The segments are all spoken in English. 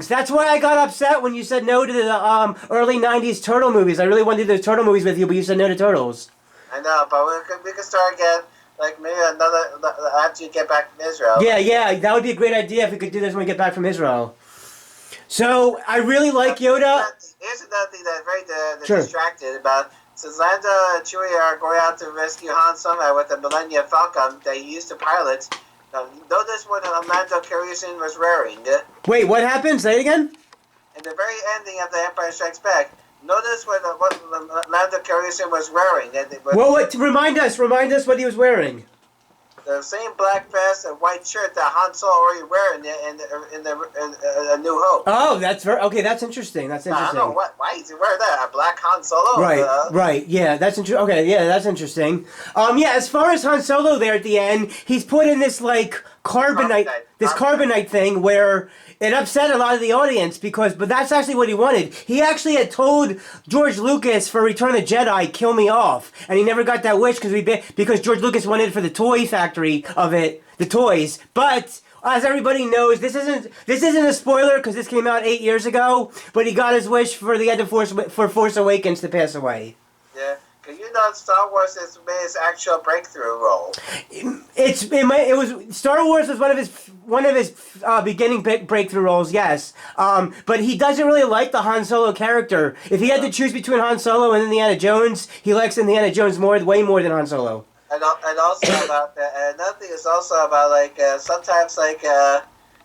things. That's why I got upset when you said no to the early '90s Turtle movies. I really wanted to do those Turtle movies with you, but you said no to Turtles. I know, but we could start again, like maybe another after you get back from Israel. Yeah, that would be a great idea if we could do this when we get back from Israel. So I really like Yoda. Here's another thing that's very Sure. distracted about. Since Lando and Chewie are going out to rescue Han Solo with the Millennial Falcon that he used to pilot, notice what Lando Calrissian was wearing. Wait, what happened? Say it again. In the very ending of The Empire Strikes Back, notice what Lando Calrissian was wearing. What? Remind us what he was wearing. The same black vest and white shirt that Han Solo already wearing in A New Hope. Oh, okay. That's interesting. That's interesting. I don't know why is he wearing that? A black Han Solo? Right. Yeah, that's interesting. Okay, yeah, that's interesting. Yeah, as far as Han Solo there at the end, he's put in this like carbonite thing where it upset a lot of the audience but that's actually what he wanted. He actually had told George Lucas for Return of the Jedi, kill me off, and he never got that wish because George Lucas wanted it for the toy factory of it, the toys. But as everybody knows, this isn't a spoiler because this came out 8 years ago. But he got his wish for the end of Force Awakens to pass away. Yeah. You know, Star Wars has made his actual breakthrough role. Star Wars was one of his beginning breakthrough roles, yes. But he doesn't really like the Han Solo character. If he had to choose between Han Solo and Indiana Jones, he likes Indiana Jones way more than Han Solo. And also about that. And another thing is also about sometimes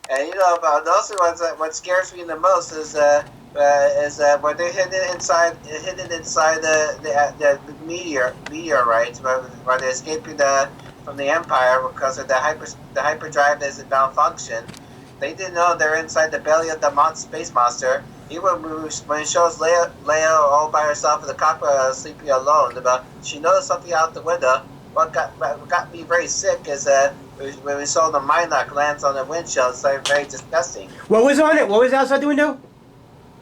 and you know about those ones what scares me the most is when they're hidden inside the meteorites, where they're escaping from the Empire because of the hyperdrive doesn't malfunction. They didn't know they're inside the belly of the space monster. Even when it shows Leia all by herself in the cockpit sleeping alone, she noticed something out the window. What got me very sick is when we saw the Mynock lands on the windshield. It's very disgusting. What was on it? What was outside the window?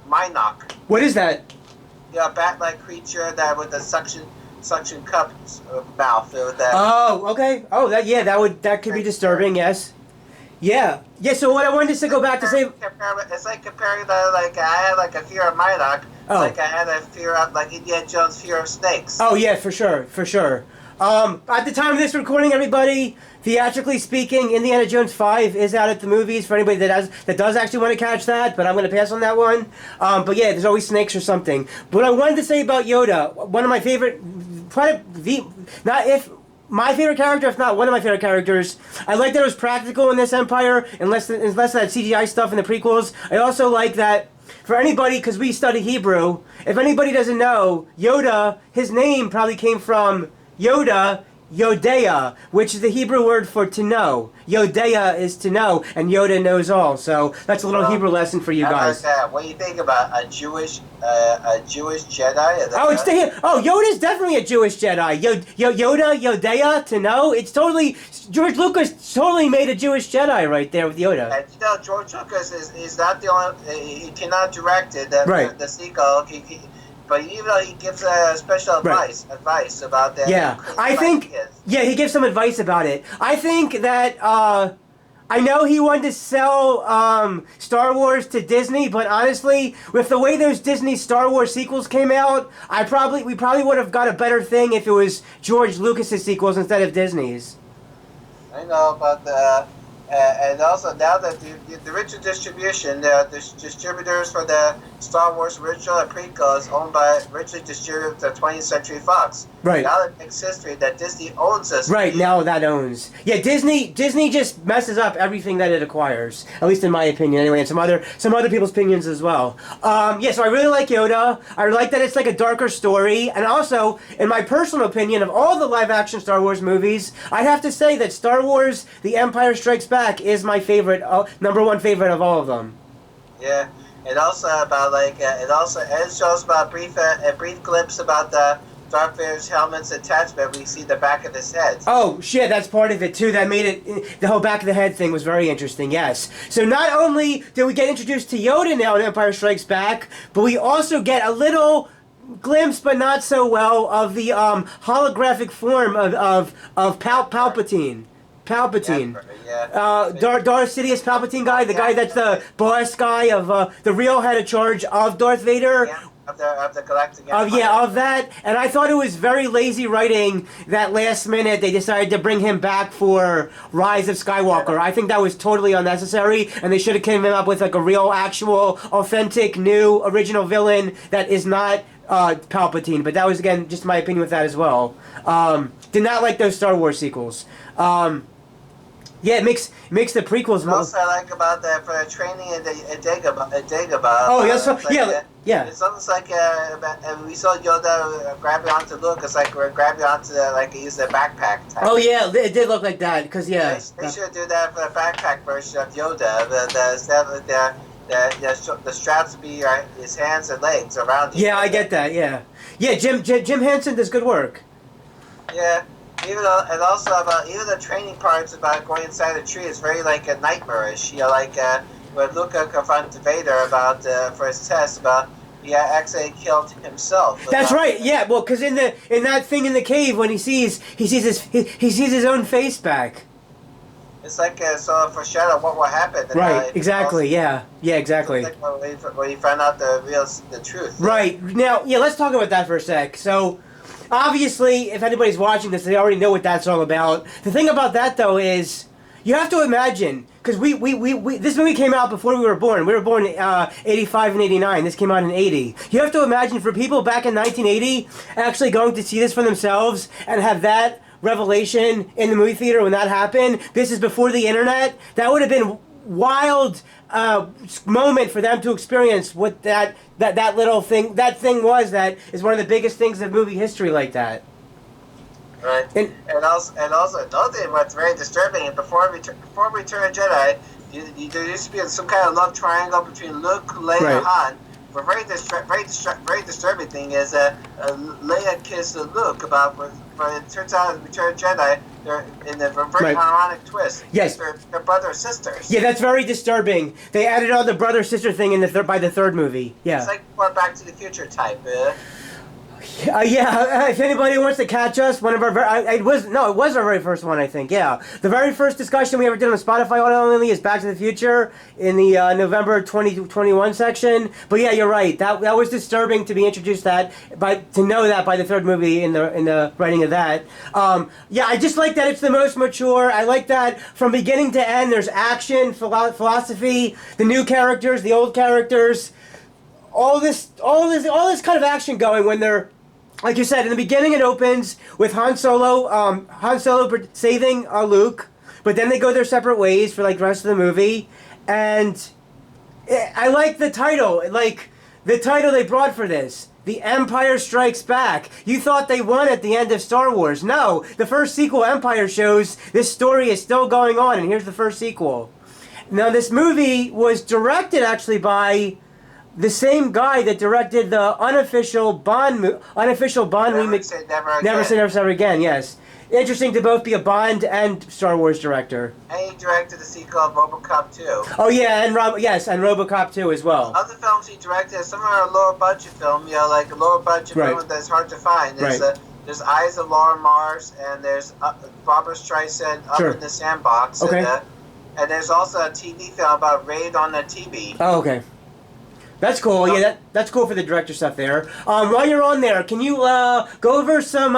Mynock. What is that? Yeah, a bat-like creature that with the suction cup mouth. Oh, okay. Oh, that could be disturbing. Yes. Yeah. So what I wanted to go back to say. It's like comparing I had a fear of Mynock. Oh. Like I had a fear of Indiana Jones' fear of snakes. Oh yeah, for sure. At the time of this recording, everybody, theatrically speaking, Indiana Jones 5 is out at the movies for anybody that does actually want to catch that, but I'm going to pass on that one. But yeah, there's always snakes or something. But what I wanted to say about Yoda, one of my favorite, my favorite character, if not one of my favorite characters. I like that it was practical in this Empire, and less of that CGI stuff in the prequels. I also like that, for anybody, because we study Hebrew, if anybody doesn't know, Yoda, his name probably came from Yoda, Yodea, which is the Hebrew word for to know. Yodea is to know, and Yoda knows all. So that's a little Hebrew lesson for you guys. What do you think about a Jewish Jedi? Yoda's definitely a Jewish Jedi. Yoda, Yodea, to know. It's totally George Lucas totally made a Jewish Jedi right there with Yoda. And you know, George Lucas is not the only. He cannot direct the sequel. But even though he gives special advice about that. Yeah, I think. Yeah, he gives some advice about it. I think that I know he wanted to sell Star Wars to Disney, but honestly, with the way those Disney Star Wars sequels came out, we probably would have got a better thing if it was George Lucas's sequels instead of Disney's. I know, but and also now that the original distribution, the distributors for the Star Wars original and prequel is owned by originally distributed the 20th Century Fox. Right. Now it makes history that Disney owns this. Right, now that owns. Yeah, Disney just messes up everything that it acquires. At least in my opinion, anyway, and some other people's opinions as well. So I really like Yoda. I like that it's like a darker story, and also, in my personal opinion, of all the live-action Star Wars movies, I'd have to say that Star Wars: The Empire Strikes Back is my favorite, number one favorite of all of them. Yeah, and also about it shows about a brief glimpse about the Darth Vader's helmet's attachment. We see the back of his head. Oh shit, that's part of it too. That made it, the whole back of the head thing was very interesting. Yes. So not only did we get introduced to Yoda now in Empire Strikes Back, but we also get a little glimpse, but not so well, of the holographic form of Palpatine. Palpatine. Yeah. Darth Sidious Palpatine guy, the guy that's the boss guy of the real head of charge of Darth Vader. Yeah, of the Galactic Empire. Of that, and I thought it was very lazy writing that last minute they decided to bring him back for Rise of Skywalker. I think that was totally unnecessary, and they should have came up with like a real, actual, authentic, new, original villain that is not Palpatine. But that was, again, just my opinion with that as well. Did not like those Star Wars sequels. Yeah, it makes the prequels more. Also, I like about that for training in Dagobah. Oh, yes, yeah. It's almost like we saw Yoda grabbing onto Luke. It's like we're grabbing onto use the backpack type. Oh yeah, it did look like that because yeah. They should do that for the backpack version of Yoda. The straps be his hands and legs around. Yeah, I get that. Yeah. Jim Henson does good work. Yeah. And also about even the training parts about going inside a tree is very nightmarish. When Luke confronted Vader about for his test about he actually killed himself. That's right. Yeah. Well, because in that thing in the cave when he sees his own face back. It's like so a foreshadow of what will happen. Right. Exactly. Yeah. Exactly. Like when he found out the truth. Right. Now, yeah. Let's talk about that for a sec. So. Obviously, if anybody's watching this, they already know what that's all about. The thing about that, though, is you have to imagine, because this movie came out before we were born. We were born in 85 and 89. This came out in 80. You have to imagine, for people back in 1980, actually going to see this for themselves and have that revelation in the movie theater when that happened. This is before the internet. That would have been wild moment for them to experience what that little thing was. That is one of the biggest things of movie history like that. Right. And also another thing what's very disturbing, before Return of Jedi, there used to be some kind of love triangle between Luke, Leia, and Han. The very disturbing thing is that Leia kissed Luke but it turns out in Return of Jedi, they're in a very ironic twist. Yes. They're brother and sisters. Yeah, that's very disturbing. They added on the brother-sister thing by the third movie. Yeah. It's like more Back to the Future type. If anybody wants to catch us, one of our it was our very first one, I think. Yeah, the very first discussion we ever did on Spotify only is Back to the Future in the November 2021 section. But yeah, you're right. That was disturbing to be introduced to know that by the third movie in the writing of that. Yeah, I just like that it's the most mature. I like that from beginning to end. There's action, philosophy, the new characters, the old characters. All this kind of action going when they're, like you said, in the beginning it opens with Han Solo saving Luke, but then they go their separate ways for the rest of the movie, and I like the title, they brought for this. The Empire Strikes Back. You thought they won at the end of Star Wars. No, the first sequel, Empire, shows this story is still going on, and here's the first sequel. Now this movie was directed actually by the same guy that directed the unofficial Bond remake. Never Say Never Again. Yes, interesting to both be a Bond and Star Wars director. And he directed the sequel of RoboCop 2. Oh yeah, and RoboCop 2 as well. Other films he directed, some are a lower budget film, like a lower budget film that's hard to find. There's Eyes of Laura Mars, and there's Barbra Streisand Up in the Sandbox. Okay. And there's also a TV film about Raid on the TV. Oh, okay. That's cool. Yeah, that's cool for the director stuff there. While you're on there, can you go over some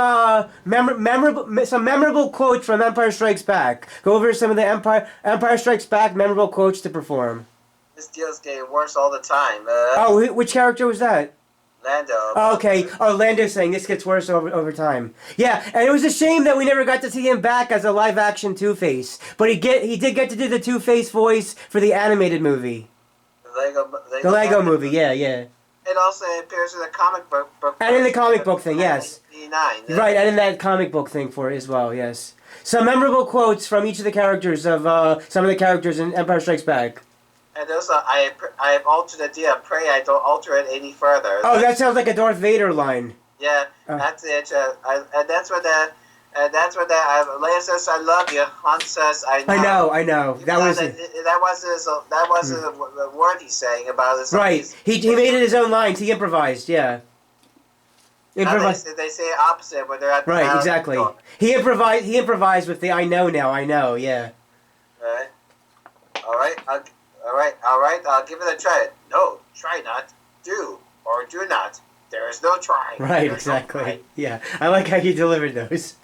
memorable quotes from Empire Strikes Back? Go over some of the Empire Strikes Back memorable quotes to perform. This deal's getting worse all the time. Which character was that? Lando. Oh, okay. Oh, Lando's saying this gets worse over time. Yeah, and it was a shame that we never got to see him back as a live-action Two-Face. But he did get to do the Two-Face voice for the animated movie. The Lego movie, yeah. It also appears in the comic book. And in the comic book thing, yes. 1989. Right, and in that comic book thing for it as well, yes. Some memorable quotes from each of the characters of some of the characters in Empire Strikes Back. And also, I have altered the idea. Pray I don't alter it any further. Oh, that sounds like a Darth Vader line. Yeah, that's it. And that's what that. Leia says, "I love you." Han says, "I know." I know. That wasn't the word he's saying about his. Right. He made it his own lines. He improvised. Yeah. Now Improvise. they say opposite when they're at the Right, house exactly. door. He improvised with the "I know now, I know." Yeah. Right. All right. All right. I'll give it a try. No, try not. Do or do not. There is no try. Right, There's no exactly. try. Yeah, I like how you delivered those.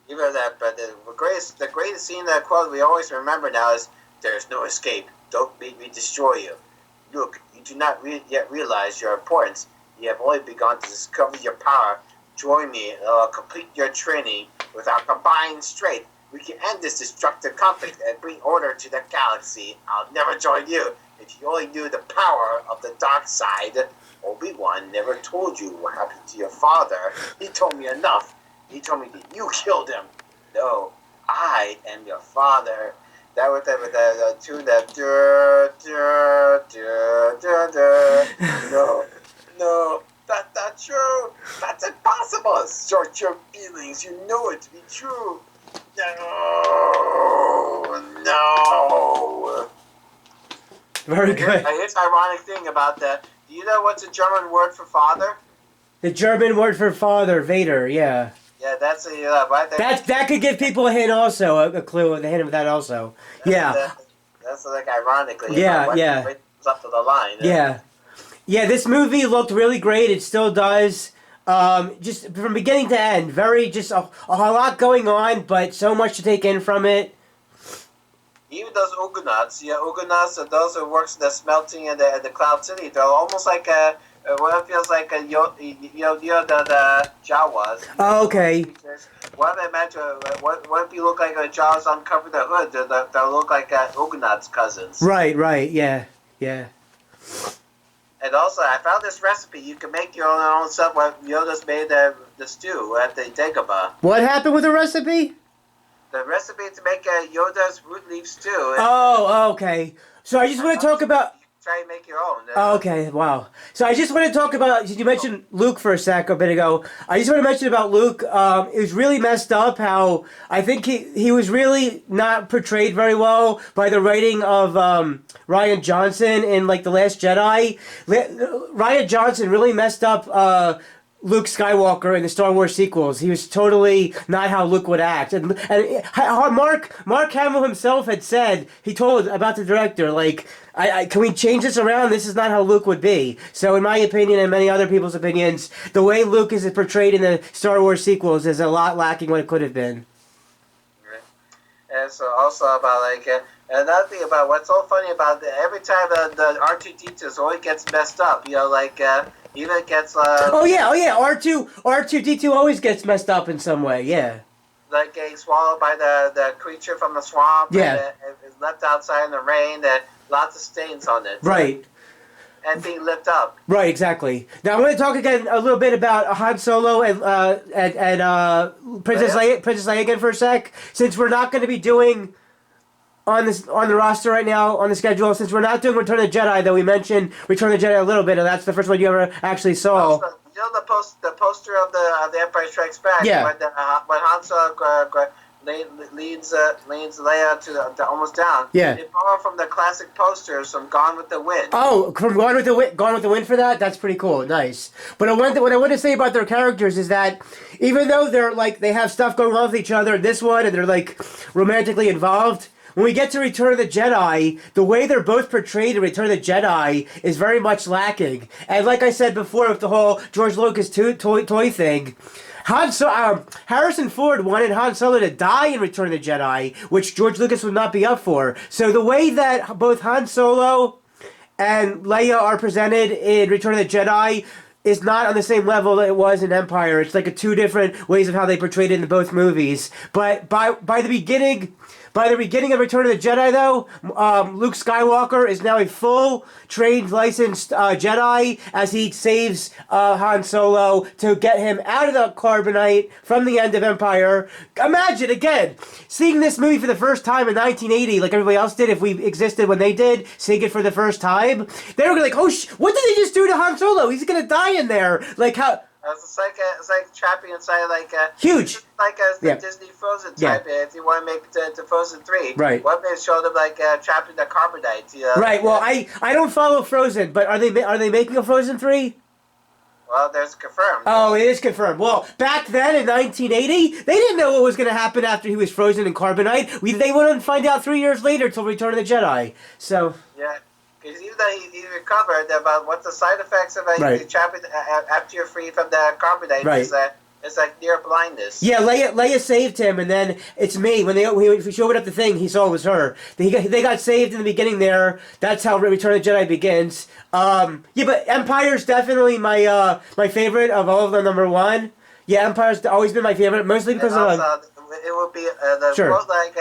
Even that, but the greatest scene, that quote we always remember now is, "There is no escape. Don't make me destroy you. Look, you do not yet realize your importance. You have only begun to discover your power. Join me, and I'll complete your training. With our combined strength, we can end this destructive conflict and bring order to the galaxy. I'll never join you. If you only knew the power of the dark side. Obi-Wan never told you what happened to your father. He told me enough. He told me that you killed him. No, I am your father." That with the tune that no, that's not true. That's impossible. Search your feelings. You know it to be true. No. Very good. Here's the ironic thing about that. Do you know what's a German word for father? The German word for father, Vader. Yeah. Yeah, that's right there. That could give people a hint also, a clue, a hint of that also. Yeah. That's like ironically. Yeah, yeah. Right up to the line. Yeah. Yeah, this movie looked really great. It still does. Just from beginning to end, very just a lot going on, but so much to take in from it. Even those Ugonauts, those who works in the smelting and the Cloud City, they're almost like what it feels like the Jawas. Oh, okay. What they meant to, what if you look like Jawas uncover the hood? They'll look like Ugonauts' cousins. Right, yeah. And also, I found this recipe. You can make your own stuff. What Yoda's made the stew at the Dagobah. What happened with the recipe? The recipe to make Yoda's root leaf stew. Oh, okay. So I just want to talk about... Try and make your own. Oh, okay, wow. So I just want to talk about... You mentioned Luke for a bit ago. I just want to mention about Luke. It was really messed up how... I think he was really not portrayed very well by the writing of Rian Johnson in, like, The Last Jedi. Rian Johnson really messed up... Luke Skywalker in the Star Wars sequels. He was totally not how Luke would act. And Mark Hamill himself had said, he told about the director, like, can we change this around? This is not how Luke would be. So in my opinion and many other people's opinions, the way Luke is portrayed in the Star Wars sequels is a lot lacking what it could have been. And so also about like another thing about what's so funny about every time the R2D2 always gets messed up, like even gets oh yeah R2D2 always gets messed up in some way, yeah. Like getting swallowed by the creature from the swamp. Yeah. And it's left outside in the rain. Lots of stains on it. Right. And being lifted up. Right, exactly. Now I want to talk again a little bit about Han Solo and Princess Leia again for a sec, since we're not going to be doing on the roster right now on the schedule. Since we're not doing Return of the Jedi, though we mentioned Return of the Jedi a little bit, and that's the first one you ever actually saw. Also, the poster of the Empire Strikes Back. Yeah. When Han Solo leads Leia to almost down. Yeah. They borrow from the classic posters from Gone with the Wind. Oh, from Gone with the Wind for that? That's pretty cool. Nice. But what I want to say about their characters is that even though they're like they have stuff going on with each other in this one and they're like romantically involved, when we get to Return of the Jedi, the way they're both portrayed in Return of the Jedi is very much lacking. And like I said before with the whole George Lucas toy thing, Harrison Ford wanted Han Solo to die in Return of the Jedi, which George Lucas would not be up for. So the way that both Han Solo and Leia are presented in Return of the Jedi is not on the same level that it was in Empire. It's like two different ways of how they portrayed it in both movies. But by the beginning of Return of the Jedi, though, Luke Skywalker is now a full, trained, licensed Jedi as he saves Han Solo to get him out of the carbonite from the end of Empire. Imagine, again, seeing this movie for the first time in 1980, like everybody else did, if we existed when they did, seeing it for the first time. They were like, what did they just do to Han Solo? He's going to die in there. Like, how... It's like trapping inside huge, like the Disney Frozen type. If you want to make the Frozen 3, right? What they showed them trapped in the carbonite. Right. Well, I don't follow Frozen, but are they making a Frozen 3? Well, there's confirmed. Oh, it is confirmed. Well, back then in 1980, they didn't know what was going to happen after he was frozen in carbonite. They wouldn't find out 3 years later till Return of the Jedi. So Yeah, because even though he recovered, about what the side effects of Right. trapping after you're free from the carbonite Right. is that it's like near blindness. yeah, Leia saved him, and then it's me. When he showed up the thing, he saw it was her. They got saved in the beginning there. That's how Return of the Jedi begins. Yeah, but Empire's definitely my favorite of all of them. Number one. Yeah, Empire's always been my favorite, mostly because And of also, it would be the Sure. quote like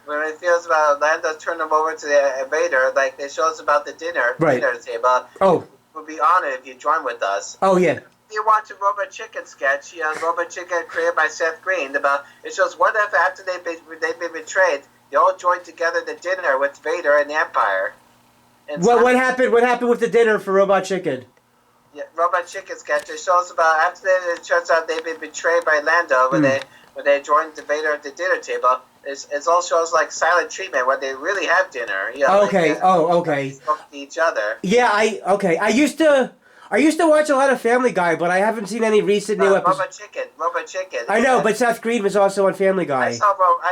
when it feels about Lando turn him over to the Vader, like they show us about the dinner table. Oh. We'd be honored if you join with us. Oh yeah. You watch a Robot Chicken sketch, Robot Chicken created by Seth Green. It shows what if after they've been betrayed, they all joined together to dinner with Vader and the Empire. And What happened? What happened with the dinner for Robot Chicken? Yeah, Robot Chicken sketch. It shows about after it turns out they've been betrayed by Lando when they joined the Vader at the dinner table. It all shows like silent treatment where they really have dinner. Okay. Okay. Spoke to each other. Yeah. I used to watch a lot of Family Guy, but I haven't seen any recent new episodes. Robot Chicken. I know, but Seth Green was also on Family Guy. I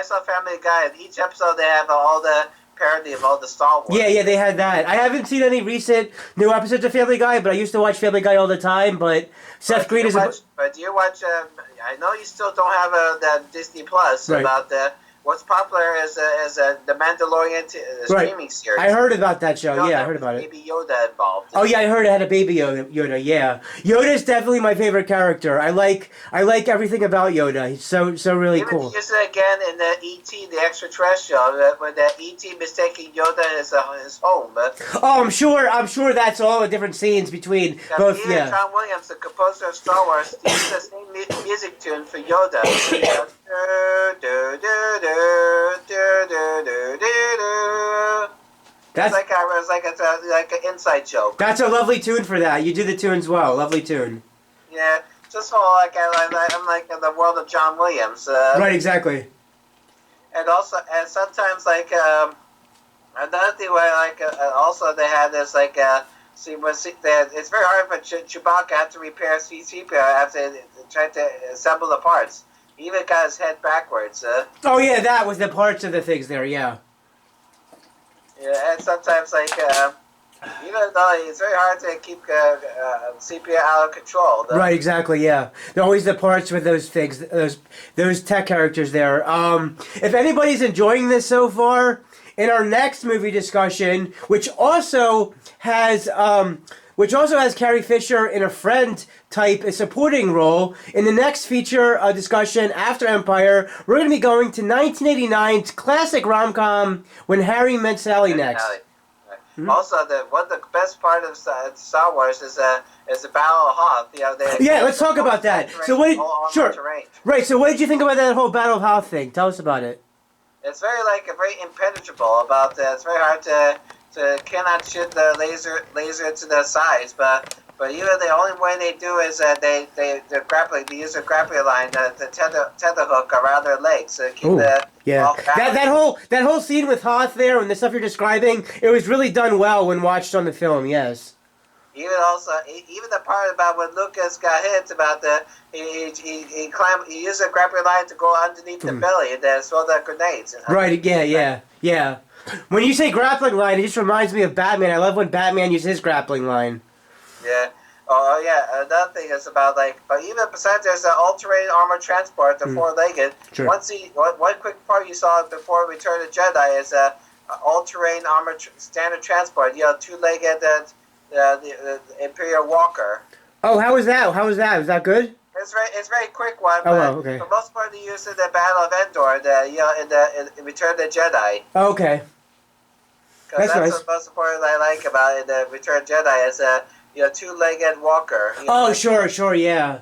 saw Family Guy. In each episode, they have all the parody of all the Star Wars. Yeah, they had that. I haven't seen any recent new episodes of Family Guy, but I used to watch Family Guy all the time. But Seth Green is. But do you watch? I know you still don't have the Disney Plus Right. about what's popular is the Mandalorian streaming series. I heard about that show. You know, I heard about it. Baby Yoda involved. Oh yeah, I heard it had a baby Yoda. Yeah, Yoda's definitely my favorite character. I like everything about Yoda. He's so really Even cool. they use it again in the E.T. the extraterrestrial when the E.T. mistaking Yoda as his home. Oh, I'm sure that's all the different scenes between both. Even Yeah. John Williams, the composer of Star Wars, used the same music tune for Yoda. That's like an inside joke. That's a lovely tune for that. You do the tunes well. Lovely tune. Yeah, just whole I'm like in the world of John Williams. Right, exactly. And also, and sometimes another thing where also they had this it's very hard for Chewbacca to repair C-3PO after trying to assemble the parts. He even got his head backwards. Oh yeah, that was the parts of the things there. Yeah. Yeah, and sometimes even though it's very hard to keep CPO out of control. Right, exactly. Yeah, they're always the parts with those things, those tech characters there. If anybody's enjoying this so far, in our next movie discussion, which also has Carrie Fisher in a friend type, a supporting role. In the next feature discussion after Empire, we're going to be going to 1989's classic rom-com When Harry Met Sally next. Mm-hmm. Also, one of the best part of Star Wars is the Battle of Hoth. Yeah, let's talk about that. So Right. So what did you think about that whole Battle of Hoth thing? Tell us about it. It's very impenetrable about that. It's very hard to cannot shoot the laser to the sides, but even the only way they do is that they use a grappling line to tether hook around their legs to keep that whole scene with Hoth there and the stuff you're describing, it was really done well when watched on the film. Yes. Even the part about when Lucas got hit about he used a grappling line to go underneath the belly and then throw the grenades. Right. Yeah. When you say grappling line, it just reminds me of Batman. I love when Batman uses his grappling line. Yeah. Oh, yeah. Another thing is about but even besides there's an all-terrain armored transport, the four-legged. Sure. One quick part you saw before Return of the Jedi is all-terrain armored standard transport. Two-legged the Imperial Walker. Oh, how was that? Was that good? It's very quick one. Oh, but wow, okay. For most part, they used in the Battle of Endor. In Return of the Jedi. Oh, okay. Because that's nice. the most important I like about it, the Return of the Jedi is two-legged walker. Sure, yeah.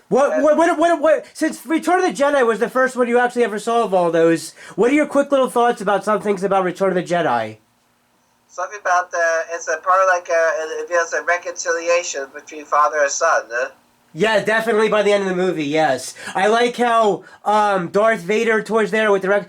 What? Since Return of the Jedi was the first one you actually ever saw of all those, what are your quick little thoughts about some things about Return of the Jedi? Something about it's a part it feels a reconciliation between father and son. Yeah, definitely by the end of the movie, yes. I like how Darth Vader towards there with the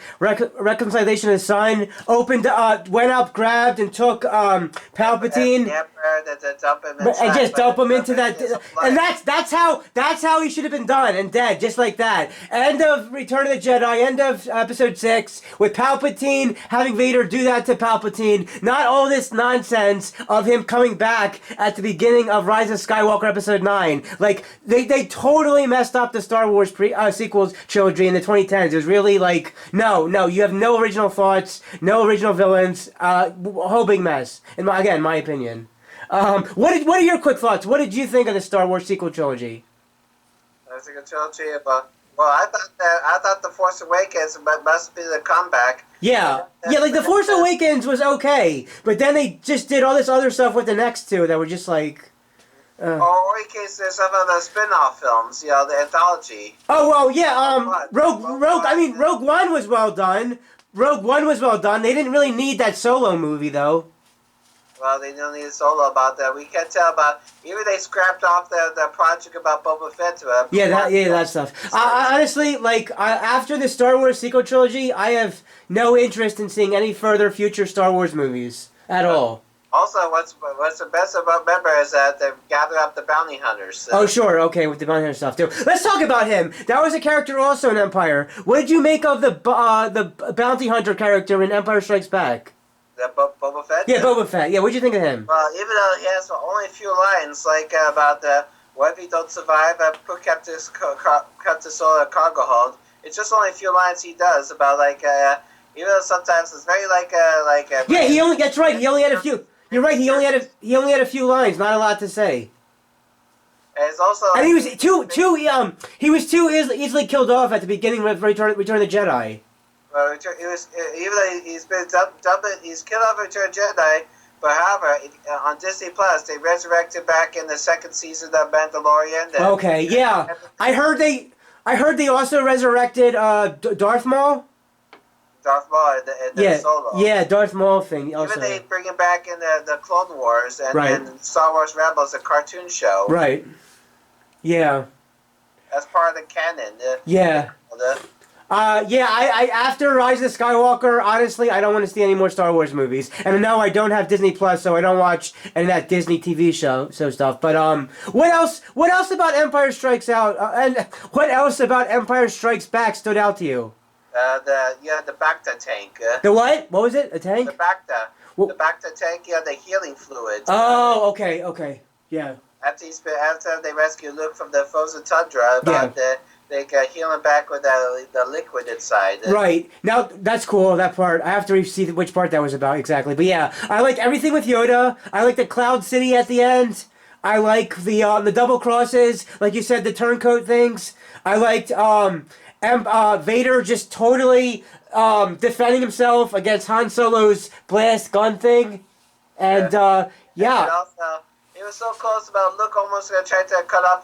reconciliation of his son went up, grabbed, and took Palpatine. The Emperor to dump him and inside, just dump him into it's that, a flood. and that's how he should have been done and dead, just like that. End of Return of the Jedi, end of Episode 6, with Palpatine having Vader do that to Palpatine. Not all this nonsense of him coming back at the beginning of Rise of Skywalker Episode 9. Like they totally messed up the Star Wars sequels trilogy in the 2010s. It was really like no, you have no original thoughts, no original villains, whole big mess. In my opinion. What are your quick thoughts? What did you think of the Star Wars sequel trilogy? That's a good trilogy about. Well, I thought the Force Awakens must be the comeback. Yeah, like the Force Awakens was okay, but then they just did all this other stuff with the next two that were just like. Or in case there's some of the spin-off films, the anthology. Oh well, yeah. Rogue One was well done. Rogue One was well done. They didn't really need that solo movie though. Well, they don't need a solo about that. We can't tell about. Even they scrapped off the project about Boba Fett. That stuff. Honestly, after the Star Wars sequel trilogy, I have no interest in seeing any further future Star Wars movies at all. Also, what's the best about Member is that they gather up the bounty hunters. So. Oh, sure, okay, with the bounty hunter stuff too. Let's talk about him. That was a character also in Empire. What did you make of the bounty hunter character in Empire Strikes Back? Boba Fett? Yeah, Boba Fett. Yeah, what did you think of him? Well, even though he has only a few lines, like about what if he don't survive, put Captain Solar cargo hold. It's just only a few lines he does about even though sometimes it's very Yeah, that's right. He only had a few. You're right. He only had a few lines. Not a lot to say. And it's also. And he was he was too easily killed off at the beginning of Return of the Jedi. He was even though he's been he's killed off Return of the Jedi. But however, on Disney Plus, they resurrected back in the second season of Mandalorian. Okay, yeah. I heard they also resurrected Darth Maul. Darth Maul in the Solo. Yeah, Darth Maul thing. Also. Even they bring him back in the Clone Wars and Star Wars Rebels, a cartoon show. Right. Yeah. As part of the canon. I after Rise of Skywalker, honestly, I don't want to see any more Star Wars movies. And no, I don't have Disney Plus, so I don't watch any of that Disney TV show stuff. But what else about Empire Strikes Out? And what else about Empire Strikes Back stood out to you? The Bacta tank. The what? What was it? A tank? The Bacta. The Bacta tank. Yeah, the healing fluid. Oh, okay, yeah. After they rescue Luke from the frozen tundra, they heal him back with the liquid inside. Right. Now, that's cool, that part. I have to see which part that was about exactly. But yeah, I like everything with Yoda. I like the Cloud City at the end. I like the double crosses, like you said, the turncoat things. I liked Vader just totally defending himself against Han Solo's blast gun thing. And, And also, he was so close about Luke almost going to try to cut off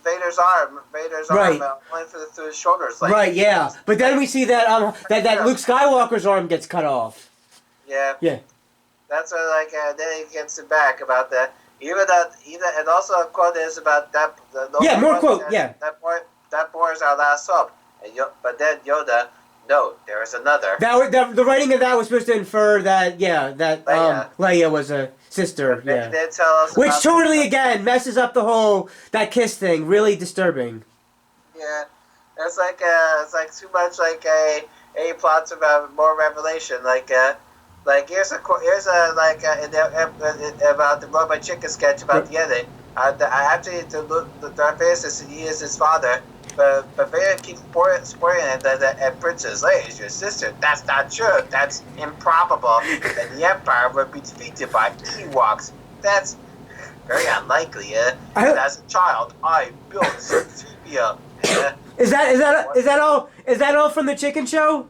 Vader's arm. Only through his shoulders. Right, yeah. But then we see that that Luke Skywalker's arm gets cut off. Yeah. Yeah. That's what, then he gets it back about that. And also a quote is about that. More quote, yeah. That boy is our last hope. But then Yoda, no, there is another. The writing of that was supposed to infer that Leia was a sister. They did tell us which totally again messes up the whole that kiss thing. Really disturbing. Yeah, it's like too much a plot about more revelation. Here's about the Robot Chicken sketch about the ending. After the Darth Vader says he is his father. But Vader keeps spoiling it that Princess Leia is your sister. That's not true. That's improbable. And the Empire would be defeated by Ewoks. That's very unlikely. And as a child, I built Zootopia. Is that all from the chicken show?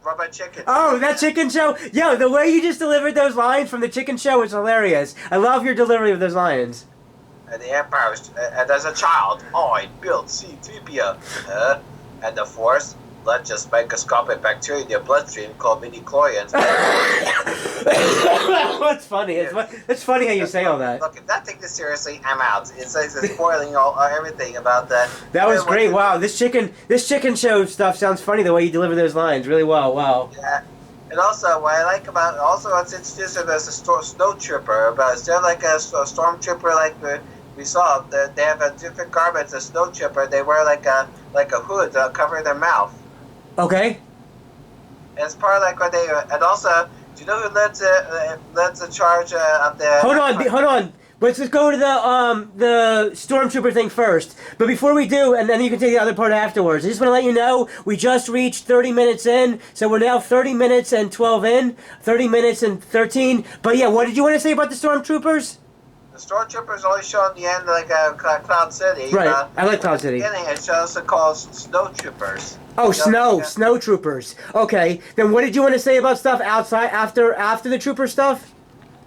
Robot Chicken. Oh, that chicken show? Yo, the way you just delivered those lines from the chicken show was hilarious. I love your delivery of those lines. And the Empire and as a child, I built C-3PO. And the Force, let's just microscopic bacteria in your bloodstream called midi-chlorians. That's funny. It's funny how you say all that. Look, if that take this seriously, I'm out. It's spoiling everything about that. That was great. Wow, this chicken show stuff sounds funny the way you deliver those lines. Really well. Wow. Yeah. And also, what I like about it's introduced as a snow trooper, but instead of like a stormtrooper like we saw, they have a different garments. A snow trooper, they wear like a hood covering their mouth. Okay. And it's part of like what they and also, do you know who led the charge of the? Hold on. Let's just go to the stormtrooper thing first. But before we do, and then you can take the other part afterwards. I just want to let you know we just reached 30 minutes in, so we're now 30 minutes and 12 in, 30 minutes and 13. But yeah, what did you want to say about the stormtroopers? The stormtroopers only show in the end like Cloud City. Right, I like Cloud City. In the beginning, it's also called snow troopers. Oh, snow troopers. Okay, then what did you want to say about stuff outside after the trooper stuff?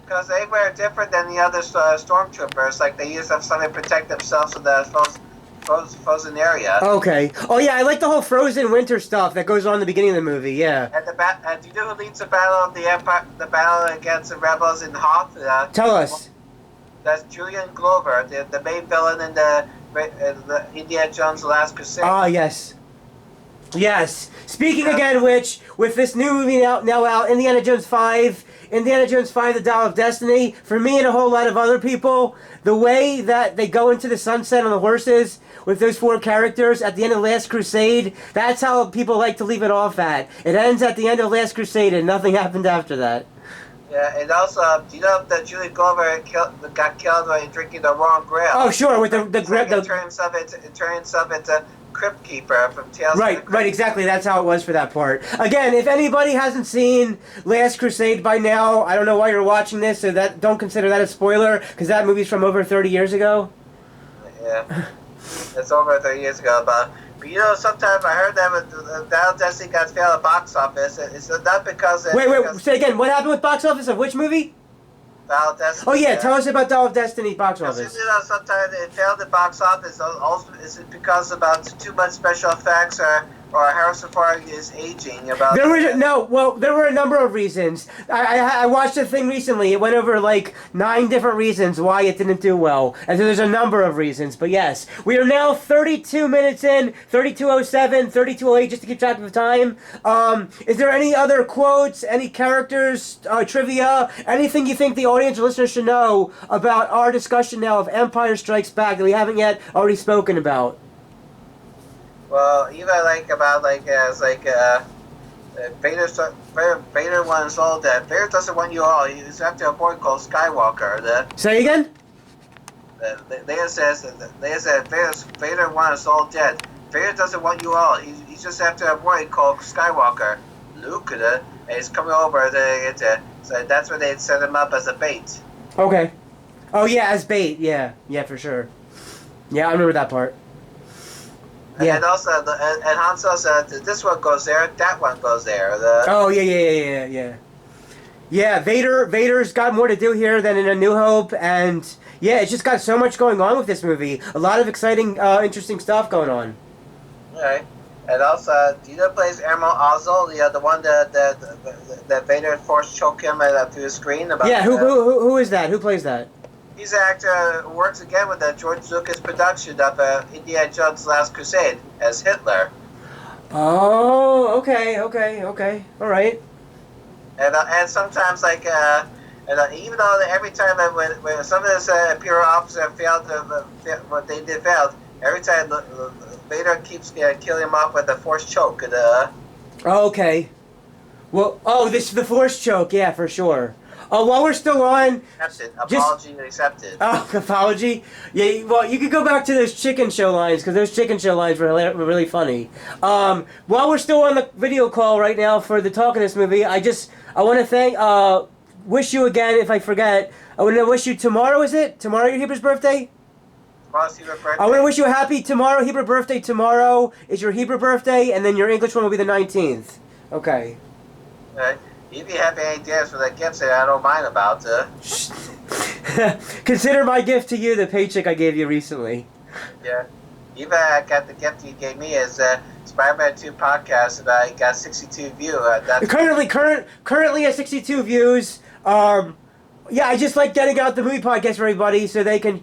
Because they wear different than the other stormtroopers. Like they use something to protect themselves in the frozen area. Okay. Oh yeah, I like the whole frozen winter stuff that goes on in the beginning of the movie. Yeah. And do you know who leads the battle of the Empire? The battle against the rebels in Hoth? Tell us. That's Julian Glover, the main villain in the Indiana Jones: The Last Crusade. Ah, yes. Yes. Speaking again, which with this new movie now out, Indiana Jones 5, The Dial of Destiny, for me and a whole lot of other people, the way that they go into the sunset on the horses with those 4 characters at the end of Last Crusade, that's how people like to leave it off at. It ends at the end of Last Crusade and nothing happened after that. Yeah, and also, do you know that Julian Glover got killed by drinking the wrong grail? Oh, sure, with the grail. It turns himself into Crypt Keeper from Tales Right, of the Crypt. exactly. That's how it was for that part. Again, if anybody hasn't seen Last Crusade by now, I don't know why you're watching this, so don't consider that a spoiler, because that movie's from over 30 years ago. Yeah, it's over 30 years ago, but you know, sometimes I heard that with Dial of Destiny got failed at box office. It's not because... Wait, say again, what happened with box office of which movie? Dial of Destiny. Oh yeah, tell us about Dial of Destiny box office. You know, sometimes it failed at box office. Also, is it because about too much special effects or Harrison Ford is aging? There were a number of reasons. I watched a thing recently. It went over like 9 different reasons why it didn't do well, and so there's a number of reasons. But yes, we are now 32 minutes in, 32:07, 32:08, just to keep track of the time. Is there any other quotes, any characters, trivia, anything you think the audience or listeners should know about our discussion now of Empire Strikes Back that we haven't yet already spoken about? Well, even Vader wants all that. Vader doesn't want you all. He's after a boy called Skywalker. Say again? Leia says Vader wants us all dead. Vader doesn't want you all. He's just after a boy called Skywalker. Luke, and he's coming over so that's where they set him up as a bait. Okay. Oh yeah, as bait. Yeah, for sure. Yeah, I remember that part. Yeah. And also, and Han Solo said, this one goes there, that one goes there. Oh, yeah. Yeah, Vader's got more to do here than in A New Hope, and yeah, it's just got so much going on with this movie. A lot of exciting, interesting stuff going on. Right. And also, do you know who plays Admiral Ozzel, the one that Vader force choke him through the screen? Who is that? Who plays that? He's an actor who works again with the George Lucas production of Indiana Jones: Last Crusade as Hitler. Oh, okay, all right. And sometimes even though every time when some of this Imperial officer failed, what they did failed, every time Vader keeps killing him off with a force choke. Okay. Well, the force choke, yeah, for sure. While we're still on... Apology accepted. Oh, apology? Yeah, well, you could go back to those chicken show lines, because those chicken show lines were really funny. While we're still on the video call right now for the talk of this movie, I want to wish you again, if I forget, I want to wish you tomorrow, is it? Tomorrow your Heber's birthday? Tomorrow's Heber's birthday. I want to wish you a happy tomorrow, Heber birthday. Tomorrow is your Heber birthday, and then your English one will be the 19th. Okay. All right. If you have any ideas for the gifts that I don't mind about, Consider my gift to you the paycheck I gave you recently. Yeah. Even I got the gift you gave me is Spider-Man 2 podcast, and I got 62 views. Currently at 62 views. Yeah, I just like getting out the movie podcast for everybody so they can